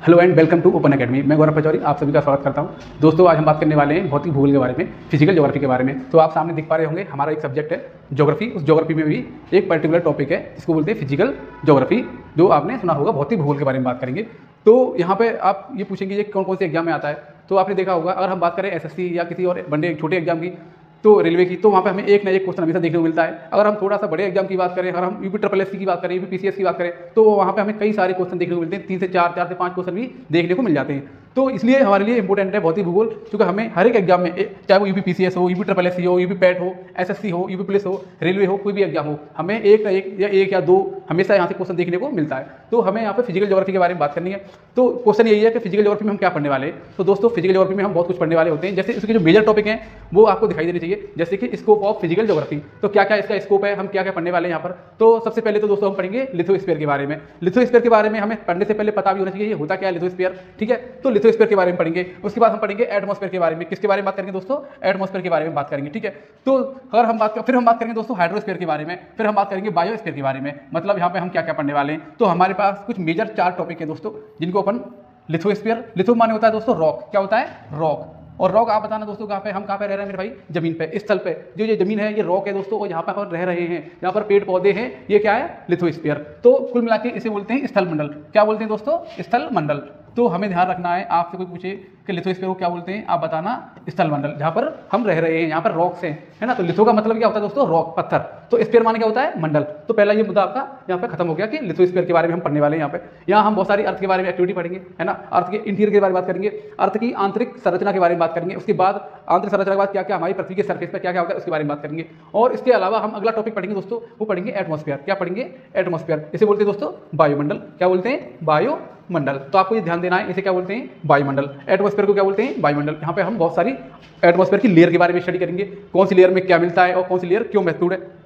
Hello and welcome to open academy. मैं गौरव पचौरी आप सभी का स्वागत करता हूं। दोस्तों आज हम बात करने वाले हैं भौतिक भूगोल के बारे में, फिजिकल ज्योग्राफी के बारे में। तो आप सामने दिख पा रहे होंगे हमारा एक सब्जेक्ट है ज्योग्राफी। उस ज्योग्राफी में भी एक पर्टिकुलर टॉपिक है जिसको बोलते हैं फिजिकल ज्योग्राफी, जो आपने सुना होगा। भौतिक भूगोल के बारे में बात करेंगे। तो यहाँ पे आप ये पूछेंगे ये कौन कौन से एग्जाम में आता है। तो आपने देखा होगा अगर हम बात करें एसएससी या किसी और बड़े छोटे एग्जाम की, तो रेलवे की, तो वहाँ पे हमें एक ना एक क्वेश्चन हमेशा देखने को मिलता है। अगर हम थोड़ा सा बड़े एग्जाम की बात करें, अगर हम यूपी की बात करें, यूपीपीसीएस की बात करें, तो वहाँ पे हमें कई सारे क्वेश्चन देखने को मिलते हैं। 3 से 4, 4 से 5 क्वेश्चन भी देखने को मिल जाते हैं। तो इसलिए हमारे लिए इंपॉर्टेंट है भौतिक भूगोल, क्योंकि हमें हर एक एग्जाम में, चाहे वो यूपीपीसीएस हो, यूपीएससी हो, यूपी पैट हो, एसएससी हो, यूपी पुलिस हो, रेलवे हो, कोई भी एग्जाम हो, हमें एक या दो हमेशा यहाँ से क्वेश्चन देखने को मिलता है। तो हमें यहाँ पे फिजिकल ज्योग्राफी के बारे में बात करनी है। तो क्वेश्चन यही है कि फिजिकल ज्योग्राफी में हम क्या पढ़ने वाले हैं। तो दोस्तों फिजिकल ज्योग्राफी में हम बहुत कुछ पढ़ने वाले होते हैं। जैसे इसके जो मेजर टॉपिक हैं वो आपको दिखाई देने चाहिए, जैसे कि स्कोप ऑफ फिजिकल ज्योग्राफी। तो क्या क्या इसका स्कोप है, हम क्या क्या पढ़ने वाले हैं यहाँ पर। तो सबसे पहले तो दोस्तों हम पढ़ेंगे लिथोस्फीयर के बारे में। लिथोस्फीयर के बारे में हमें पढ़ने से पहले पता भी होना चाहिए ये होता क्या है लिथोस्फीयर, ठीक है। तो लिथोस्फीयर के बारे में पढ़ेंगे। उसके बाद हम पढ़ेंगे एटमॉस्फेयर के बारे में। किसके बारे में बात करेंगे दोस्तों? एटमॉस्फेयर के बारे में बात करेंगे, ठीक है। तो अगर हम फिर हम बात करेंगे दोस्तों हाइड्रोस्फीयर के बारे में। फिर हम बात करेंगे बायोस्फीयर के बारे में। मतलब यहाँ पे हम क्या क्या पढ़ने वाले हैं। तो हमारे पास कुछ मेजर 4 टॉपिक है दोस्तों, जिनको अपन लिथोस्फीयर, लिथो माने होता है दोस्तों रॉक। क्या होता है? रॉक। और रॉक आप बताना दोस्तों कहाँ पे, हम कहाँ पे रह रहे हैं मेरे भाई? जमीन पे, स्थल पे। जो ये जमीन है ये रॉक है दोस्तों, और यहाँ पे हम रह रहे हैं, यहाँ पर पेड़ पौधे हैं, ये क्या है? लिथोस्फीयर। तो कुल मिला के इसे बोलते हैं स्थल मंडल। क्या बोलते हैं दोस्तों? स्थल मंडल। तो हमें ध्यान रखना है, आपसे कोई पूछे कि लिथोस्फीयर को क्या बोलते हैं, आप बताना स्थल मंडल, जहाँ पर हम रह रहे हैं, यहाँ पर रॉक्स हैं, है ना। तो लिथो का मतलब क्या होता है दोस्तों? रॉक, पत्थर। तो स्फीयर माने क्या होता है? मंडल। तो पहला ये मुद्दा आपका यहाँ पे खत्म हो गया कि लिथोस्फीयर के बारे में हम पढ़ने वाले हैं। यहाँ हम बहुत सारी अर्थ के बारे में एक्टिविटी पढ़ेंगे, है ना। अर्थ के इंटीरियर के बारे में बात करेंगे, अर्थ की आंतरिक संरचना के बारे में बात करेंगे। उसके बाद आंतरिक संरचना के बाद क्या क्या हमारी पृथ्वी के सरफेस पर क्या क्या होता है उसके बारे में बात करेंगे। और इसके अलावा हम अगला टॉपिक पढ़ेंगे दोस्तों, वो पढ़ेंगे एटमॉस्फेयर। क्या पढ़ेंगे? एटमॉस्फेयर। इसे बोलते हैं दोस्तों वायुमंडल। क्या बोलते हैं? वायुमंडल। तो आपको ये ध्यान देना है, इसे क्या बोलते हैं? वायुमंडल। एटमॉस्फेयर को क्या बोलते हैं? वायुमंडल। यहाँ पे हम बहुत सारी एटमॉस्फेयर की लेयर के बारे में स्टडी करेंगे, कौन सी लेयर में क्या मिलता है और कौन सी लेयर क्यों महत्वपूर्ण है।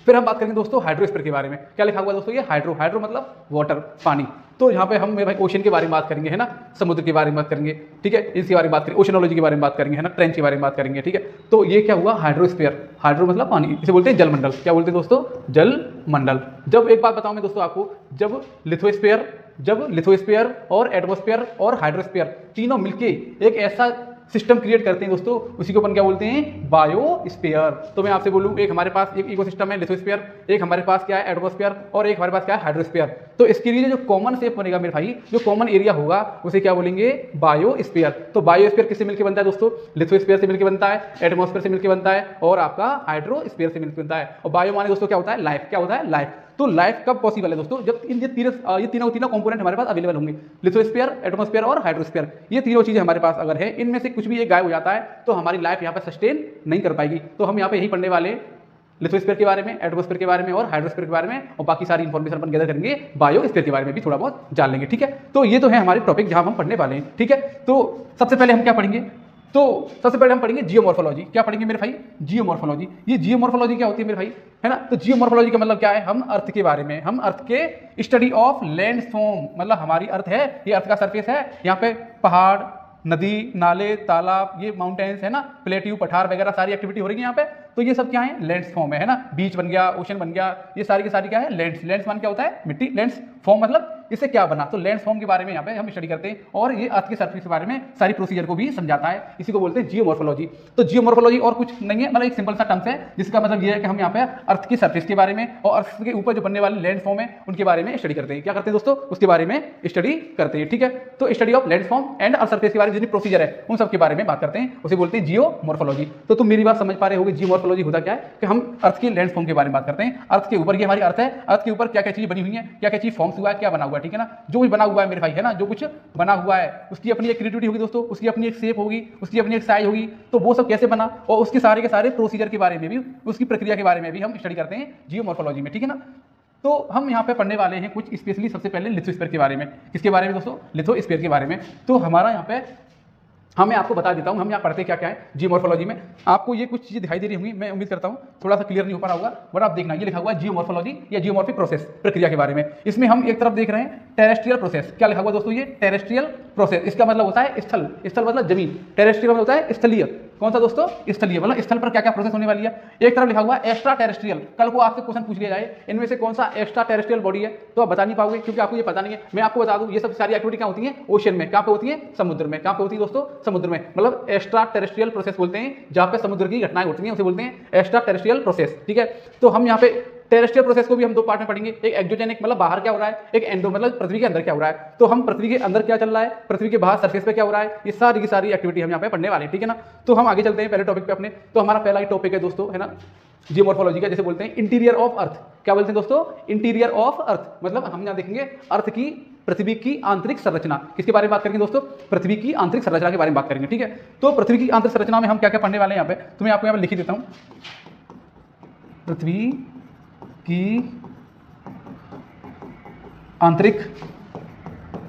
फिर हम बात करेंगे दोस्तों हाइड्रोस्फीयर के बारे में। क्या लिखा हुआ दोस्तों? ये हाइड्रो मतलब वाटर, पानी। तो यहाँ पे हम मेरे भाई ओशन के बारे में बात करेंगे, है ना, समुद्र के बारे में बात करेंगे, ठीक है। इसके बारे में बात करेंगे, ओशनोलॉजी के बारे में बात करेंगे, है ना, ट्रेंच के बारे में बात करेंगे, ठीक है। तो ये क्या हुआ? हाइड्रोस्फीयर। हाइड्रो मतलब पानी, इसे बोलते हैं जलमंडल। क्या बोलते हैं दोस्तों? जलमंडल। जब एक बात बताऊं मैं दोस्तों आपको, जब लिथोस्फीयर और एटमॉस्फेयर और हाइड्रोस्फीयर तीनों मिलके एक ऐसा सिस्टम क्रिएट करते हैं दोस्तों, उसी को अपन क्या बोलते हैं? बायोस्फीयर। तो मैं आपसे बोलूं, एक हमारे पास एक इकोसिस्टम है लिथोस्फीयर, एक हमारे पास क्या है? एटमॉस्फेयर, और एक हमारे पास क्या है? हाइड्रोस्फीयर। तो इसके लिए जो कॉमन शेप बनेगा मेरे भाई, जो कॉमन एरिया होगा, उसे क्या बोलेंगे? बायोस्फीयर। तो बायोस्फीयर किससे मिलकर बनता है दोस्तों? लिथोस्फीयर से मिलकर बनता है, एटमॉस्फेयर से मिलकर बनता है, और आपका हाइड्रोस्फीयर से मिलकर बनता है। और बायो माने दोस्तों क्या होता है? लाइफ। क्या होता है? लाइफ। तो लाइफ कब पॉसिबल है दोस्तों? जब ये तीनों कंपोनेंट हमारे पास अवेलेबल होंगे, लिथोस्फीयर, एटमॉस्फेयर और हाइड्रोस्फीयर। ये तीनों चीजें हमारे पास अगर है, इनमें से कुछ भी एक गायब हो जाता है तो हमारी लाइफ यहाँ पे सस्टेन नहीं कर पाएगी। तो हम यहाँ पे यही पढ़ने वाले लिथोस्फीयर के बारे में, एटमॉस्फेयर के बारे में और हाइड्रोस्फीयर के बारे में, और बाकी सारी इंफॉर्मेशन अपन गैदर करेंगे, बायोस्फीयर के बारे में भी थोड़ा बहुत जान लेंगे, ठीक है। तो ये तो है हमारे टॉपिक जहां हम पढ़ने वाले हैं, ठीक है। तो सबसे पहले हम क्या पढ़ेंगे? तो सबसे पहले हम पढ़ेंगे जियोमॉर्फोलॉजी। क्या पढ़ेंगे मेरे भाई? जियोमॉर्फोलॉजी। ये जियोमॉर्फोलॉजी क्या होती है मेरे भाई, है ना। तो जियोमॉर्फोलॉजी का मतलब क्या है? हम अर्थ के बारे में, हम अर्थ के स्टडी ऑफ लैंडफॉर्म, मतलब हमारी अर्थ है, ये अर्थ का सरफेस है, यहाँ पे पहाड़, नदी, नाले, तालाब, ये माउंटेन्स है ना, प्लेट्यू, पठार वगैरह सारी एक्टिविटी हो रही है यहाँ पे। तो ये सब क्या है? लैंड्स फॉर्म है ना। बीच बन गया, ओशन बन गया, ये सारी की सारी क्या है? लैंड्स। लैंड्स मान क्या होता है? मिट्टी। लैंड्स फॉर्म मतलब इससे क्या बना। तो लैंड्स फॉर्म के बारे में यहाँ पे हम स्टडी करते हैं, और ये अर्थ के सरफेस के बारे में सारी प्रोसीजर को भी समझाता है। इसी को बोलते हैं जियोमॉर्फोलॉजी। तो जियोमॉर्फोलॉजी और कुछ नहीं है, मतलब एक सिंपल सा टर्म्स है, जिसका मतलब ये है कि हम यहाँ पे अर्थ के सरफेस के बारे में और अर्थ के ऊपर जो बनने वाले लैंड फॉर्म है उनके बारे में स्टडी करते हैं। क्या करते हैं दोस्तों? उसके बारे में स्टडी करते हैं, ठीक है। तो study of land form and earth surface के बारे में जितनी प्रोसीजर है उन सब के बारे में बात करते हैं, उसे बोलते हैं जियोमॉर्फोलॉजी। तो तुम मेरी बात समझ पा रहे होगे, जियोमॉर्फोलॉजी होता क्या है कि हम अर्थ के लैंड फॉर्म के बारे में बात करते हैं। अर्थ के ऊपर, ये हमारी अर्थ है, अर्थ के ऊपर क्या क्या चीज बनी हुई है, क्या क्या चीज फॉर्म्स हुआ है, क्या बना हुआ है, ठीक है ना। जो कुछ बना हुआ है मेरे भाई, है ना, जो कुछ बना हुआ है उसकी अपनी एक क्रिएटिविटी होगी दोस्तों, उसकी अपनी एक शेप होगी, उसकी अपनी एक साइज होगी। तो वो सब कैसे बना, और उसके सारे के सारे प्रोसीजर के बारे में भी, उसकी प्रक्रिया के बारे में भी हम स्टडी करते हैं जियोमॉर्फोलॉजी में, ठीक है ना। तो हम यहाँ पे पढ़ने वाले हैं कुछ स्पेशली सबसे पहले लिथोस्फीयर के बारे में। किसके बारे में दोस्तों? लिथोस्फीयर के बारे में। तो हमारा यहाँ पे मैं आपको बता देता हूँ हम यहाँ पढ़ते क्या क्या है जियोमॉर्फोलॉजी में। आपको ये कुछ चीज़ें दिखाई दे रही होंगी, मैं उम्मीद करता हूँ थोड़ा सा क्लियर नहीं हो पा रहा होगा, बट आप देखना, ये लिखा हुआ है जियोमॉर्फोलॉजी या जियोमॉर्फिक प्रोसेस, प्रक्रिया के बारे में। इसमें हम एक तरफ देख रहे हैं टेरेस्ट्रियल प्रोसेस। क्या लिखा हुआ दोस्तों? ये टेरेस्ट्रियल प्रोसेस। इसका मतलब होता है स्थल, स्थल मतलब जमीन, टेरेस्ट्रियल मतलब होता है स्थलीय। कौन सा दोस्तों? स्थलीय, मतलब स्थल पर क्या क्या प्रोसेस होने वाली है। एक तरफ लिखा हुआ है एक्स्ट्रा टेरेस्ट्रियल। कल को आपसे क्वेश्चन पूछ लिया जाए इनमें से कौन सा एक्स्ट्रा टेरेस्ट्रियल बॉडी है, तो आप बता नहीं पाओगे क्योंकि आपको ये पता नहीं है। मैं आपको बता दूं, ये सब सारी एक्टिविटी क्या होती है? ओशन में। कहाँ पे होती है? समुद्र में। कहाँ पे होती है दोस्तों? समुद्र में। मतलब एक्स्ट्रा टेरेस्ट्रियल प्रोसेस बोलते हैं जहाँ पे समुद्र की घटनाएं होती हैं, उसे बोलते हैं एक्स्ट्रा टेरेस्ट्रियल प्रोसेस। ठीक है, तो हम यहाँ पे टेरेस्ट्रियल प्रोसेस को भी हम दो पार्ट में पढ़ेंगे। एक एक्सोजेनिक मतलब बाहर क्या हो रहा है, एक एंडो मतलब पृथ्वी के अंदर क्या हो रहा है। तो हम पृथ्वी के अंदर क्या चल रहा है, पृथ्वी के बाहर सरफेस पे क्या हो रहा है, ये सारी की सारी एक्टिविटी हम यहाँ पे पढ़ने वाले हैं। ठीक है ना, तो हम आगे चलते हैं पहले टॉपिक पे अपने। तो हमारा पहला ही टॉपिक है दोस्तों, है ना, जियोमॉर्फोलॉजी का, जैसे बोलते हैं इंटीरियर ऑफ अर्थ। क्या बोलते हैं दोस्तों? Interior of earth. मतलब हम यहाँ देखेंगे अर्थ की, पृथ्वी की आंतरिक संरचना। किसके बारे में बात करेंगे दोस्तों? पृथ्वी की आंतरिक संरचना के बारे में बात करेंगे। ठीक है, तो पृथ्वी की आंतरिक संरचना में हम क्या क्या पढ़ने वाले हैं यहाँ पे, तो मैं आपको यहाँ पे लिख देता हूँ। पृथ्वी की आंतरिक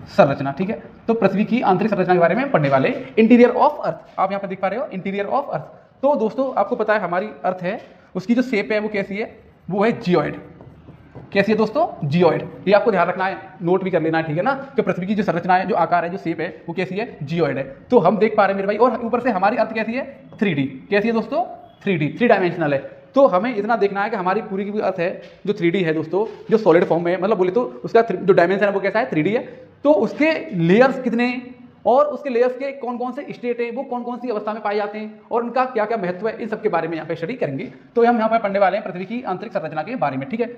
संरचना। ठीक है, तो पृथ्वी की आंतरिक संरचना के बारे में पढ़ने वाले। इंटीरियर ऑफ अर्थ, आप यहाँ पे देख पा रहे हो, इंटीरियर ऑफ अर्थ। तो दोस्तों आपको पता है हमारी अर्थ है, उसकी जो शेप है वो कैसी है? वो है जियोइड। कैसी है दोस्तों? जियोइड। ये आपको ध्यान रखना है, नोट भी कर लेना है। ठीक है ना, कि पृथ्वी की जो संरचना है, जो आकार है, जो शेप है, वो कैसी है? जियोइड है। तो हम देख पा रहे हैं मेरे भाई, और ऊपर से हमारी अर्थ कैसी है? 3D। कैसी है दोस्तों? 3D, 3 डायमेंशनल है। तो हमें इतना देखना है कि हमारी पूरी की पूरी अर्थ है जो 3D है दोस्तों, जो सॉलिड फॉर्म में, मतलब बोले तो उसका जो डायमेंशन है वो कैसा है? 3D है। तो उसके लेयर्स कितने, और उसके लेयर्स के कौन कौन से स्टेट है, वो कौन कौन सी अवस्था में पाए जाते हैं, और उनका क्या क्या महत्व है, इन सब के बारे में यहाँ पे स्टडी करेंगे। तो हम यहाँ पे पढ़ने वाले हैं पृथ्वी की आंतरिक संरचना के बारे में। ठीक है,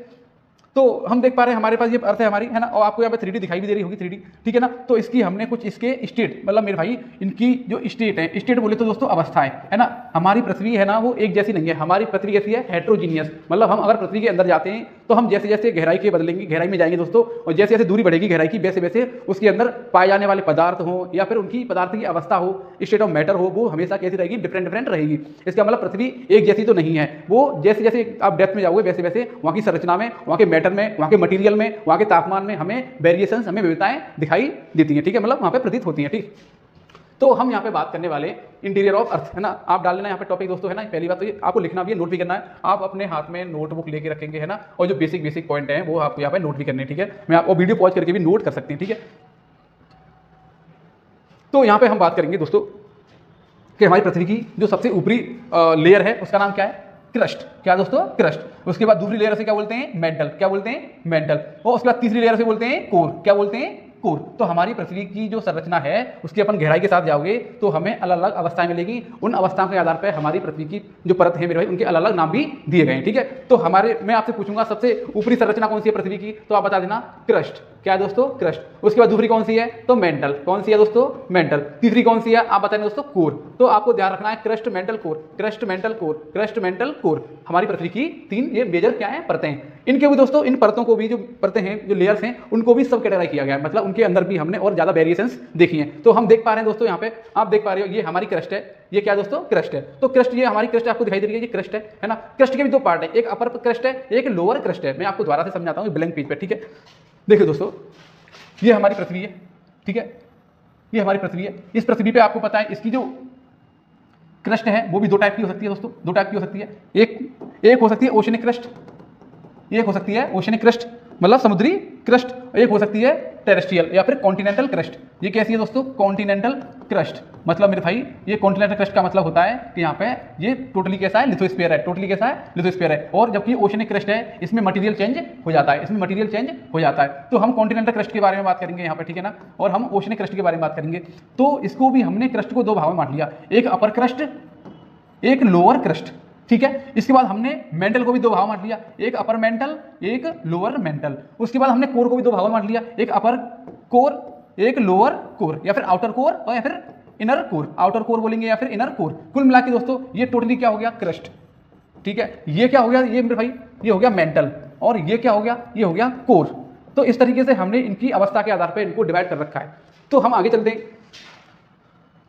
तो हम देख पा रहे हैं हमारे पास ये अर्थ है हमारी, है ना, और आपको यहाँ पे 3D दिखाई भी दे रही होगी 3D। ठीक है ना, तो इसकी हमने कुछ इसके स्टेट, मतलब मेरे भाई इनकी जो स्टेट है, स्टेट बोले तो दोस्तों अवस्थाएं, है ना। हमारी पृथ्वी है ना, वो एक जैसी नहीं है। हमारी पृथ्वी कैसी है? हेट्रोजीनियस। मतलब हम अगर पृथ्वी के अंदर जाते हैं तो हम जैसे जैसे गहराई के बदलेंगे, गहराई में जाएंगे दोस्तों, और जैसे जैसे दूरी बढ़ेगी गहराई की, वैसे वैसे उसके अंदर पाए जाने वाले पदार्थ हो या फिर उनकी पदार्थ की अवस्था हो, स्टेट ऑफ मैटर हो, वो हमेशा कैसी रहेगी? डिफरेंट डिफरेंट रहेगी। इसका मतलब पृथ्वी एक जैसी तो नहीं है। वो जैसे जैसे आप डेप्थ में जाओगे वैसे वैसे वहाँ की संरचना में, वहाँ के मैटर में, वहाँ के मटीरियल में, वहाँ के तापमान में हमें वेरिएशंस, हमें विविधताएं दिखाई देती हैं। ठीक है, मतलब वहाँ पे प्रतीत होती हैं। ठीक, तो हम यहाँ पे बात करने वाले इंटीरियर ऑफ अर्थ, है ना। आप डाल लेना यहाँ पे टॉपिक दोस्तों, है ना। पहली बात तो ये आपको लिखना भी है, नोट भी करना है। आप अपने हाथ में नोटबुक लेके रखेंगे, है ना, और जो बेसिक बेसिक पॉइंट हैं वो आपको यहाँ पे नोट भी करने। ठीक है, मैं आपको वीडियो पॉज करके भी नोट कर सकते हैं। ठीक है, तो यहाँ पे हम बात करेंगे दोस्तों कि हमारी पृथ्वी की जो सबसे ऊपरी लेयर है उसका नाम क्या है? क्रस्ट। क्या दोस्तों? क्रस्ट। उसके बाद दूसरी लेयर से क्या बोलते हैं? मेंटल। क्या बोलते हैं? मेंटल। और उसके बाद तीसरी लेयर से बोलते हैं कोर। क्या बोलते हैं? कोर। तो हमारी पृथ्वी की जो संरचना है उसकी अपन गहराई के साथ जाओगे तो हमें अलग अलग अवस्थाएं मिलेगी। उन अवस्थाओं के आधार पर हमारी पृथ्वी की जो परत है मेरे भाई, उनके अलग अलग नाम भी दिए गए हैं। ठीक है, तो मैं आपसे पूछूंगा सबसे ऊपरी संरचना कौन सी है पृथ्वी की, तो आप बता देना क्रस्ट। क्या है दोस्तों? क्रस्ट। उसके बाद दूसरी कौन सी है? तो मेंटल। कौन सी है दोस्तों? मेंटल। तीसरी कौन सी है? आप बताएंगे दोस्तों कोर। तो आपको ध्यान रखना है crust, mental, core, crust, mental, core, crust, mental, core. हमारी पृथ्वी की 3 ये मेजर क्या है? परतें। इनके भी दोस्तों, इन परतों को भी, जो परतें हैं, जो लेयर्स हैं, उनको भी सब कैटेगराइज किया गया है। मतलब उनके अंदर भी हमने और ज्यादा वेरिएशंस देखी हैं। तो हम देख पा रहे हैं दोस्तों, यहाँ पे आप देख पा रहे हो, ये हमारी क्रस्ट है। ये क्या दोस्तों? क्रस्ट है। तो क्रस्ट, ये हमारी क्रस्ट आपको दिखाई दे रही है, ये क्रस्ट है ना। क्रस्ट के भी 2 पार्ट है, एक अपर क्रस्ट है, एक लोअर क्रस्ट है। मैं आपको दोबारा से समझाता हूँ ब्लैंक पेज पे। ठीक है, देखिए दोस्तों, ये हमारी पृथ्वी है। ठीक है, ये हमारी पृथ्वी है। इस पृथ्वी पे आपको पता है इसकी जो क्रस्ट है वो भी 2 टाइप की हो सकती है दोस्तों, 2 टाइप की हो सकती है। एक हो सकती है ओशनिक क्रस्ट, एक हो सकती है ओशनिक क्रस्ट मतलब समुद्री क्रस्ट, एक हो सकती है टेरेस्ट्रियल या फिर कॉन्टिनेंटल क्रस्ट। ये कैसी है दोस्तों? Continental crust. मतलब मेरे भाई, ये कॉन्टिनेंटल क्रस्ट का मतलब होता है कि यहाँ पे ये टोटली कैसा है? लिथोस्फीयर है। टोटली कैसा है? लिथोस्फीयर है। और जबकि ओशनिक क्रस्ट है, इसमें मटेरियल चेंज हो जाता है, इसमें मटेरियल चेंज हो जाता है। तो हम कॉन्टिनेंटल क्रस्ट के बारे में बात करेंगे यहाँ पे, ठीक है ना, और हम ओशनिक क्रस्ट के बारे में बात करेंगे। तो इसको भी हमने क्रस्ट को 2 भागों में बांट लिया, एक अपर क्रस्ट, एक लोअर क्रस्ट। ठीक है, इसके बाद हमने मेंटल को भी 2 भागों में बांट लिया, एक अपर मेंटल, एक लोअर मेंटल। उसके बाद हमने कोर को भी 2 भागों में बांट लिया, एक अपर कोर, एक लोअर कोर, या फिर आउटर कोर और या फिर इनर कोर। आउटर कोर बोलेंगे या फिर इनर कोर। कुल मिला के दोस्तों ये टोटली क्या हो गया? क्रस्ट। ठीक है, ये क्या हो गया? ये मेरे भाई ये हो गया मेंटल, और ये क्या हो गया? ये हो गया कोर। तो इस तरीके से हमने इनकी अवस्था के आधार पर इनको डिवाइड कर रखा है। तो हम आगे चलते हैं।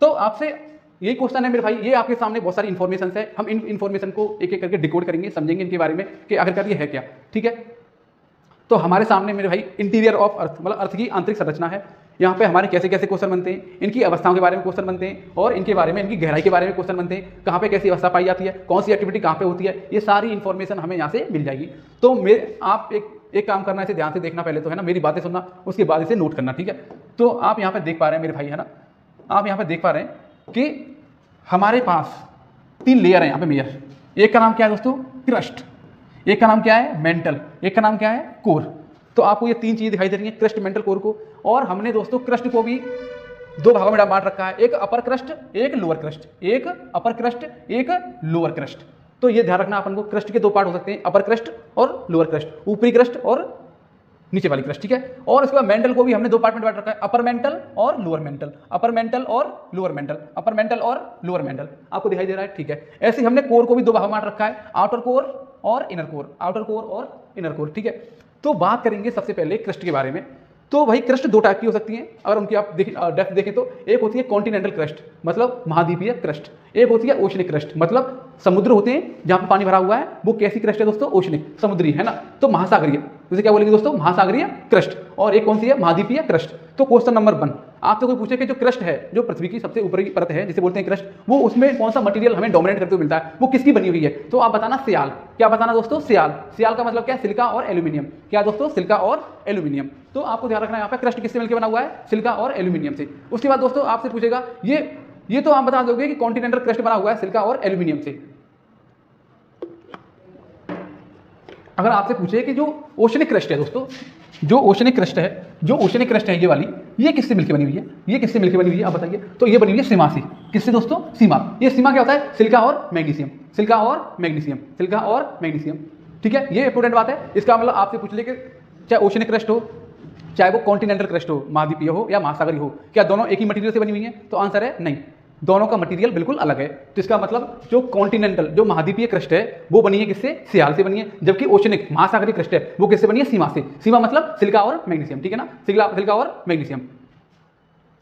तो आपसे यही क्वेश्चन है मेरे भाई, ये आपके सामने बहुत सारी इन्फॉर्मेशन है, हम इन इन्फॉर्मेशन को एक एक करके डिकोड करेंगे, समझेंगे इनके बारे में कि आखिरकार ये है क्या। ठीक है, तो हमारे सामने मेरे भाई इंटीरियर ऑफ अर्थ मतलब अर्थ की आंतरिक संरचना है। यहाँ पे हमारे कैसे कैसे क्वेश्चन बनते हैं, इनकी अवस्थाओं के बारे में क्वेश्चन बनते हैं, और इनके बारे में, इनकी गहराई के बारे में क्वेश्चन बनते हैं, कहाँ पे कैसी अवस्था पाई जाती है, कौन सी एक्टिविटी कहाँ पे होती है, ये सारी इन्फॉर्मेशन हमें यहाँ से मिल जाएगी। तो आप एक एक काम करना है, इसे ध्यान से देखना पहले तो, है ना, मेरी बातें सुनना, उसके बाद इसे नोट करना, ठीक है। तो आप यहाँ पे देख पा रहे हैं मेरे भाई, है ना, आप यहाँ पे देख पा रहे हैं कि हमारे पास 3 लेयर है यहाँ पे मेजर। एक का नाम क्या है दोस्तों? क्रस्ट। एक का नाम क्या है? मेंटल। एक का नाम क्या है? कोर। तो आपको ये 3 चीजें दिखाई दे रही हैं, क्रस्ट, मेंटल, कोर को। और हमने दोस्तों क्रस्ट को भी 2 भागों में बांट रखा है, एक अपर क्रस्ट, एक लोअर क्रस्ट, एक अपर क्रस्ट, एक लोअर क्रस्ट। तो ये ध्यान रखना, अपन को क्रस्ट के 2 पार्ट हो सकते हैं, अपर क्रस्ट और लोअर क्रस्ट, ऊपरी क्रस्ट और नीचे वाली क्रस्ट, ठीक है। और इसके बाद मेंटल को भी हमने 2 पार्ट में बांट रखा है, अपर मेंटल और लोअर मेंटल, अपर मेंटल और लोअर मेंटल, अपर मेंटल और लोअर मेंटल। आपको दिखाई दे रहा है, ठीक है। ऐसे ही हमने कोर को भी 2 भाग में बांट रखा है, आउटर कोर और इनर कोर, आउटर कोर और इनर कोर, ठीक है। तो बात करेंगे सबसे पहले क्रस्ट के बारे में। तो भाई क्रस्ट 2 टाइप की हो सकती हैं, अगर उनकी आप डेप्थ देखें तो। एक होती है कॉन्टिनेंटल क्रस्ट, मतलब महाद्वीपीय क्रस्ट। एक होती है ओशनिक क्रस्ट, मतलब समुद्र होते हैं जहां पर पानी भरा हुआ है, वो कैसी क्रस्ट है दोस्तों? ओशनिक, समुद्री, है ना। तो महासागरीय, उसे क्या बोलेंगे दोस्तों? महासागरीय क्रस्ट। और एक कौन सी है? महाद्वीपीय क्रस्ट। तो क्वेश्चन नंबर 1, आपसे कोई पूछे कि जो क्रस्ट है, जो पृथ्वी की सबसे ऊपरी परत है जिसे बोलते हैं क्रस्ट, वो उसमें कौन सा मटेरियल हमें डोमिनेट करते हुए मिलता है, वो किसकी बनी हुई है? तो आप बताना सियाल। क्या बताना दोस्तों? सियाल। सियाल का मतलब क्या है? सिलिका और एल्यूमिनियम। क्या दोस्तों? सिलिका और एल्यूमिनियम। तो आपको ध्यान रखना है, यहाँ पे क्रस्ट किससे मिलकर बना हुआ है? सिलिका और एल्यूमिनियम से। उसके बाद दोस्तों आपसे पूछेगा ये तो आप बता दोगे कि कॉन्टिनेंटल क्रस्ट बना हुआ है सिलिका और एल्यूमिनियम से। अगर आपसे पूछे कि जो ओशनिक क्रस्ट है दोस्तों, जो ओशनिक क्रस्ट है ये वाली, ये किससे मिलकर बनी हुई है? ये किससे मिलकर बनी हुई है आप बताइए? तो ये बनी हुई है सीमा से। किससे दोस्तों? सीमा। ये सीमा क्या होता है? सिलिका और मैग्नीशियम, सिलिका और मैग्नीशियम, सिलिका और मैग्नीशियम, ठीक है। ये इंपोर्टेंट बात है। इसका मतलब आपसे पूछ ले कि चाहे ओशनिक क्रस्ट हो, चाहे वो कॉन्टिनेंटल क्रस्ट हो, महाद्वीपीय हो या महासागरी हो, क्या दोनों एक ही मटेरियल से बनी हुई है? तो आंसर है नहीं, दोनों का मटेरियल बिल्कुल अलग है। तो इसका मतलब जो कॉन्टिनेंटल, जो महाद्वीपीय क्रस्ट है, वो बनी है किससे? सियाल से बनी है। जबकि ओशनिक, महासागरीय क्रस्ट है, वो किससे बनी है? सीमा से। सीमा मतलब सिलिका और मैग्नीशियम, ठीक है ना, सिलिका और मैग्नीशियम।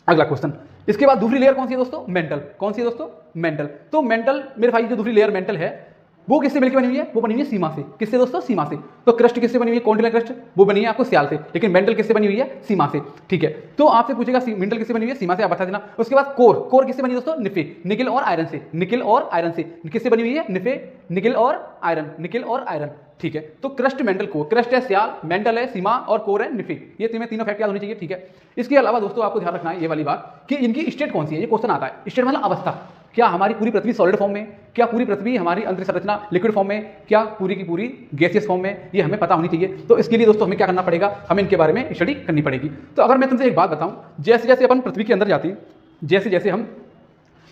अगला क्वेश्चन, इसके बाद दूसरी लेयर कौन सी है दोस्तों? मेंटल। कौन सी है दोस्तों? मेंटल। तो मेंटल मेरे भाई, जो दूसरी लेयर मेंटल है, वो किससे मिलकर बनी हुई है? वो बनी हुई है सीमा से। किससे दोस्तों? सीमा से। तो क्रस्ट किससे बनी हुई है? कॉन्टिनेंटल क्रस्ट, वो बनी है आपको सियाल से, लेकिन मेंटल किससे बनी हुई है? सीमा से, ठीक है। तो आपसे पूछेगा मेंटल किससे बनी हुई है? सीमा से, आप बता देना। उसके बाद कोर, कोर किससे बनी है दोस्तों? निफे, निकिल और आयरन से, निकिल और आयरन से। किससे बनी हुई है? निफे, निकिल और आयरन, निकिल और आयरन, ठीक है। तो क्रस्ट, मेंटल, कोर। क्रस्ट है सियाल, मेंटल है सीमा और कोर है निफे। ये तीनों फैक्ट याद होनी चाहिए, ठीक है। इसके अलावा दोस्तों आपको ध्यान रखना है ये वाली बात कि इनकी स्टेट कौन सी है। ये क्वेश्चन आता है, स्टेट मतलब अवस्था। क्या हमारी पूरी पृथ्वी सॉलिड फॉर्म में? क्या पूरी पृथ्वी हमारी अंतरिक्ष संरचना लिक्विड फॉर्म में? क्या पूरी की पूरी गैसियस फॉर्म में? ये हमें पता होनी चाहिए। तो इसके लिए दोस्तों हमें क्या करना पड़ेगा? हमें इनके बारे में स्टडी करनी पड़ेगी। तो अगर मैं तुमसे एक बात बताऊं, जैसे जैसे अपन पृथ्वी के अंदर जाते हैं, जैसे जैसे हम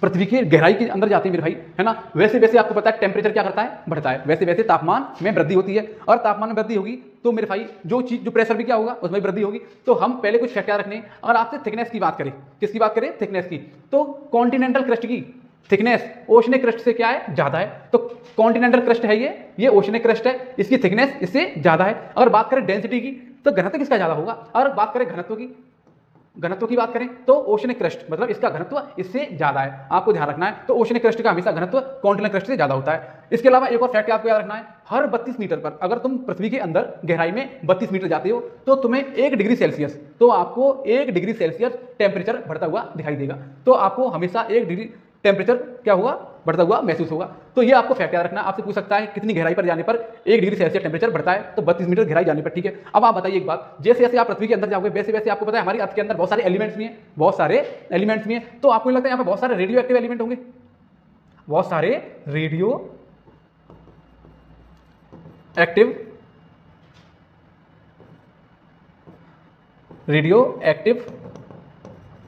पृथ्वी की गहराई के अंदर जाते हैं मेरे भाई, है ना, वैसे वैसे आपको पता है टेम्परेचर क्या करता है? बढ़ता है। वैसे वैसे तापमान में वृद्धि होती है, और तापमान में वृद्धि होगी तो मेरे भाई जो प्रेशर भी क्या होगा? उसमें वृद्धि होगी। तो हम पहले कुछ फैक्ट याद रखने। अगर आपसे थिकनेस की बात करें, किसकी बात करें? थिकनेस की। तो कॉन्टिनेंटल क्रस्ट की थिकनेस ओशनिक क्रस्ट से क्या है? ज्यादा है। तो कॉन्टिनेंटल क्रस्ट है ये ओशनिक क्रस्ट है, इसकी थिकनेस इससे ज्यादा है। अगर बात करें डेंसिटी की, तो घनत्व किसका ज्यादा होगा? अगर बात करें घनत्व की बात करें तो ओशनिक क्रस्ट, मतलब इसका घनत्व इससे ज्यादा है। आपको ध्यान रखना है। तो ओशनिक क्रस्ट का हमेशा घनत्व कॉन्टिनेंटल क्रस्ट से ज्यादा होता है। इसके अलावा एक और फैक्ट आपको याद रखना है, हर 32 मीटर पर, अगर तुम पृथ्वी के अंदर गहराई में 32 मीटर जाते हो, तो तुम्हें 1 डिग्री सेल्सियस, तो आपको 1 डिग्री सेल्सियस टेम्परेचर बढ़ता हुआ दिखाई देगा। तो आपको हमेशा 1 डिग्री टेम्परेचर क्या हुआ? बढ़ता हुआ महसूस होगा। तो ये आपको फैक्ट याद रखना। आपसे पूछ सकता है कितनी गहराई पर जाने पर 1 डिग्री सेल्सियस टेम्परेचर बढ़ता है? तो 32 मीटर गहराई जाने पर, ठीक है। अब आप बताइए एक बात, जैसे जैसे आप पृथ्वी के अंदर जाओगे, वैसे वैसे आपको पता है हमारी अर्थ के अंदर बहुत सारे एलिमेंट्स भी हैं, बहुत सारे एलिमेंट्स भी हैं। तो आपको लगता है यहाँ पे बहुत सारे रेडियो एक्टिव एलिमेंट होंगे, बहुत सारे रेडियो एक्टिव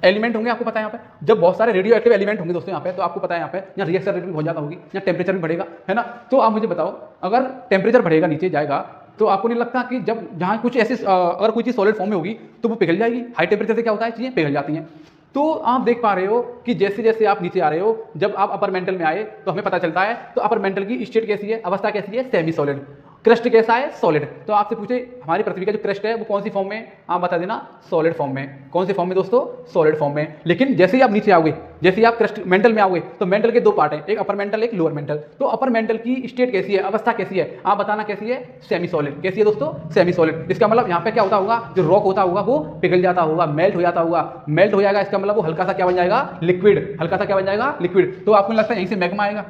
एलिमेंट होंगे। आपको पता है यहाँ पे जब बहुत सारे रेडियो एक्टिव एलिमेंट होंगे दोस्तों यहाँ पे, तो आपको पता है यहाँ पे यहाँ रिएक्शन रेट भी बहुत ज़्यादा होगी, यहाँ टेम्परेचर भी बढ़ेगा, है ना। तो आप मुझे बताओ, अगर टेम्परेचर बढ़ेगा, नीचे जाएगा, तो आपको नहीं लगता कि जब जहाँ कुछ ऐसे अगर कोई चीज़ सॉलिड फॉर्म में होगी तो वो पिघल जाएगी? हाई टेम्परेचर से क्या होता है? चीज़ें पिघल जाती हैं। तो आप देख पा रहे हो कि जैसे जैसे आप नीचे आ रहे हो, जब आप अपर मेंटल में आए तो हमें पता चलता है, तो अपर मेंटल की स्टेट कैसी है? अवस्था कैसी है? Semi solid. क्रस्ट कैसा है? सॉलिड। तो आपसे पूछे हमारी पृथ्वी का जो क्रस्ट है वो कौन सी फॉर्म में? आप बता देना, सॉलिड फॉर्म में। कौन से फॉर्म में दोस्तों? सॉलिड फॉर्म में। लेकिन जैसे ही आप नीचे आओगे, जैसे ही आप क्रस्ट मेंटल में आओगे, तो मेंटल के 2 पार्ट हैं, एक अपर मेंटल, एक लोअर मेंटल। तो अपर मेंटल की स्टेट कैसी है? अवस्था कैसी है? आप बताना कैसी है? Semi solid. कैसी है दोस्तों? Semi solid. इसका मतलब यहाँ पे क्या होता होगा? जो रॉक होता होगा वो पिघल जाता होगा, मेल्ट हो जाता होगा। मेल्ट हो जाएगा, इसका मतलब वो हल्का सा क्या बन जाएगा? लिक्विड। हल्का सा क्या बन जाएगा? लिक्विड। तो आपको लगता है यहीं से मैग्मा आएगा?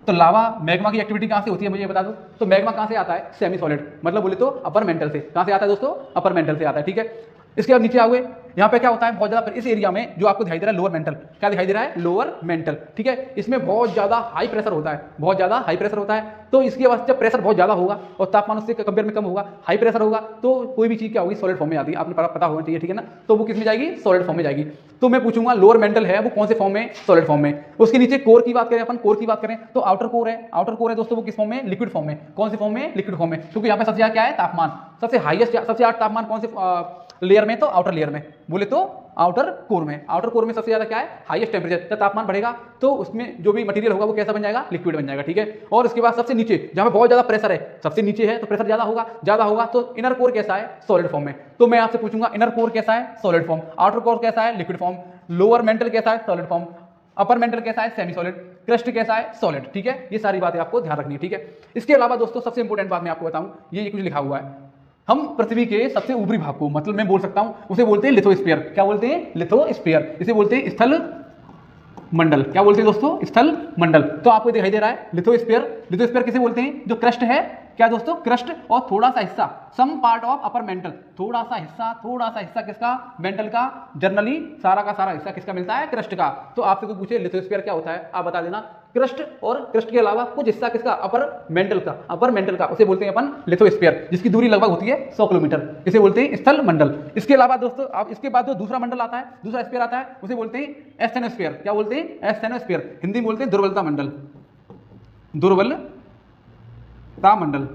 तो लावा मैग्मा की एक्टिविटी कहाँ से होती है मुझे ये बता दो। तो मैग्मा कहाँ से आता है, सेमी सॉलिड, मतलब बोले तो अपर मेंटल से। कहाँ से आता है दोस्तों, अपर मेंटल से आता है, ठीक है। इसके बाद नीचे आओगे, यहाँ पे क्या होता है बहुत ज्यादा, इस एरिया में जो आपको दिखाई दे रहा है लोअर मेंटल, क्या दिखाई दे रहा है, लोअर मेंटल, ठीक है। इसमें बहुत ज्यादा हाई प्रेशर होता है, बहुत ज्यादा हाई प्रेशर होता है। तो इसके बाद जब प्रेशर बहुत ज्यादा होगा और तापमान उससे कंपेयर में कम होगा, हाई प्रेशर होगा, तो कोई भी चीज क्या होगी, सॉलिड फॉर्म में आती है, आपने पता होना चाहिए, ठीक है ना। तो वो किस में जाएगी, सॉलिड फॉर्म में जाएगी। तो मैं पूछूंगा लोअर मेंटल है वो कौन से फॉर्म में, सॉलिड फॉर्म में। उसके नीचे कोर की बात करें, अपन कोर की बात करें तो आउटर कोर है, आउटर कोर है दोस्तों, वो किस फॉर्म में, लिक्विड फॉर्म में। कौन से फॉर्म में, लिक्विड फॉर्म में, क्योंकि यहाँ पे सबसे ज्यादा क्या है, तापमान, सबसे हाईएस्ट, सबसे ज्यादा तापमान कौन से लेयर में, तो आउटर लेयर में, बोले तो आउटर कोर में। आउटर कोर में सबसे ज्यादा क्या है, हाईएस्ट टेम्परेचर। जब तापमान बढ़ेगा तो उसमें जो भी मटेरियल होगा वो कैसा बन जाएगा, लिक्विड बन जाएगा, ठीक है। और उसके बाद सबसे नीचे जहां पे बहुत ज्यादा प्रेशर है, सबसे नीचे है तो प्रेशर ज्यादा होगा तो इनर कोर कैसा है, सॉलिड फॉर्म में। तो मैं आपसे पूछूंगा इनर कोर कैसा है, सॉलिड फॉर्म, आउटर कोर कैसा है, लिक्विड फॉर्म, लोअर मेंटल कैसा है, सॉलिड फॉर्म, अपर मेंटल कैसा है, सेमी सॉलिड, क्रस्ट कैसा है, सॉलिड, ठीक है। ये सारी बातें आपको ध्यान रखनी है, ठीक है। इसके अलावा दोस्तों सबसे इंपॉर्टेंट बात मैं आपको बताऊं, ये कुछ लिखा हुआ है, हम पृथ्वी के सबसे ऊपरी भाग को, मतलब मैं बोल सकता हूं उसे बोलते हैं लिथोस्फीयर। क्या बोलते हैं, लिथोस्फीयर। इसे बोलते हैं स्थल मंडल। क्या बोलते हैं दोस्तों, स्थल मंडल। तो आपको दिखाई दे रहा है लिथोस्फीयर। लिथोस्फीयर किसे बोलते हैं, जो क्रस्ट है, क्या दोस्तों, क्रस्ट और थोड़ा सा हिस्सा, some part of upper mental, थोड़ा सा हिस्सा किसका, मेंटल का। जनरली सारा का सारा हिस्सा किसका मिलता है, क्रस्ट का। तो आपसे कोई पूछे लिथोस्फीयर क्या होता है, आप बता देना क्रस्ट, और क्रस्ट के अलावा कुछ हिस्सा किसका, अपर मेंटल का, उसे बोलते हैं अपन लिथोस्फीयर, जिसकी दूरी लगभग होती है 100 किलोमीटर। इसे बोलते हैं स्थल मंडल। इसके अलावा दोस्तों आप इसके बाद जो दूसरा मंडल आता है, दूसरा स्फीयर आता है, उसे बोलते हैं एस्थेनोस्फीयर। क्या बोलते हैं, एस्थेनोस्फीयर। हिंदी में बोलते हैं दुर्बलता मंडल, दुर्बलता मंडल।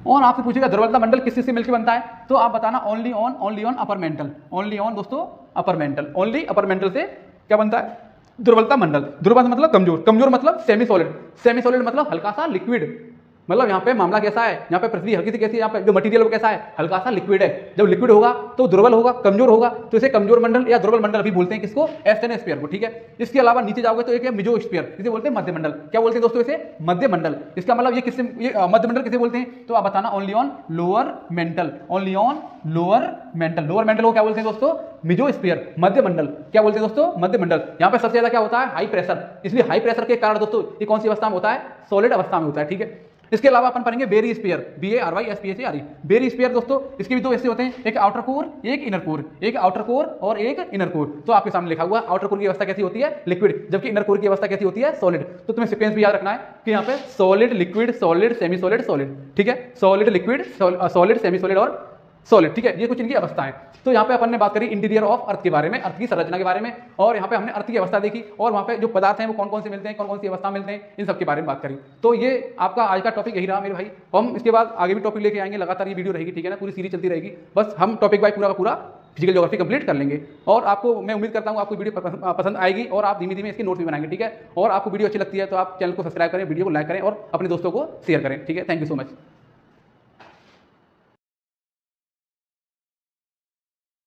और आपसे पूछेगा दुर्बलता मंडल किस चीज से मिलकर बनता है, तो आप बताना only on upper mantle, only on दोस्तों upper mantle, only upper mantle से क्या बनता है, दुर्बलता मंडल। दुर्बल मतलब कमजोर, कमजोर मतलब सेमी सॉलिड, सेमी सॉलिड मतलब हल्का सा लिक्विड। मतलब यहाँ पे मामला कैसा है, यहाँ पे पृथ्वी हल्की सी कैसी है, यहाँ पे जो मटेरियल वो कैसा है, हल्का सा लिक्विड है। जब लिक्विड होगा तो दुर्बल होगा, कमजोर होगा, तो इसे कमजोर मंडल या दुर्बल मंडल भी बोलते हैं, किसको, एस्थेनोस्फीयर को, ठीक है। इसके अलावा नीचे जाओगे तो एक है मेसोस्फीयर, इसे बोलते हैं मध्य मंडल। क्या बोलते हैं दोस्तों, इसे मध्य मंडल। इसका मतलब ये किससे, ये मध्य मंडल किसे बोलते हैं, तो आप बताना only on lower mental, only on lower mental. Lower mental को क्या बोलते हैं दोस्तों, मेसोस्फीयर, मध्य मंडल। क्या बोलते हैं दोस्तों, मध्य मंडल। यहाँ पे सबसे ज्यादा क्या होता है, हाई प्रेशर, इसलिए हाई प्रेशर के कारण दोस्तों ये कौन सी अवस्था में होता है, सॉलिड अवस्था में होता है, ठीक है। इसके अलावा अपन पढ़ेंगे बेरिस्फीयर, BARYSPHERE, बेरिस्फीयर दोस्तों, इसके भी दो हिस्से होते हैं, एक आउटर कोर, एक इनर कोर, एक आउटर कोर और एक इनर कोर। तो आपके सामने लिखा हुआ आउटर कोर की अवस्था कैसी होती है, लिक्विड, जबकि इनर कोर की अवस्था कैसी होती है, सॉलिड। तो तुम्हें सीक्वेंस भी याद रखना है कि यहाँ पे solid, liquid, solid, semi solid, solid, ठीक है। Solid, liquid, solid, semi solid और सॉलिड, ठीक है। ये कुछ इनकी अवस्था है। तो यहाँ पे अपन ने बात करी इंटीरियर ऑफ अर्थ के बारे में, अर्थ की संरचना के बारे में, और यहाँ पे हमने अर्थ की अवस्था देखी, और वहाँ पे जो पदार्थ हैं वो कौन कौन से मिलते हैं, कौन कौन सी अवस्था मिलते हैं, इन सब के बारे में बात करी। तो ये आपका आज का टॉपिक यही रहा मेरे भाई। हम इसके बाद आगे भी टॉपिक लेके आएंगे, लगातार ये वीडियो रहेगी, ठीक है ना, पूरी सीरीज चलती रहेगी। बस हम टॉपिक बाय पूरा का पूरा फिजिकल ज्योग्राफी कंप्लीट कर लेंगे, और आपको मैं उम्मीद करता हूँ आपको वीडियो पसंद आएगी, और आप धीमे धीमे इसके नोट्स भी बनाएंगे, ठीक है। और आपको वीडियो अच्छी लगती है तो आप चैनल को सब्सक्राइब करें, वीडियो को लाइक करें और अपने दोस्तों को शेयर करें, ठीक है। Thank you so much.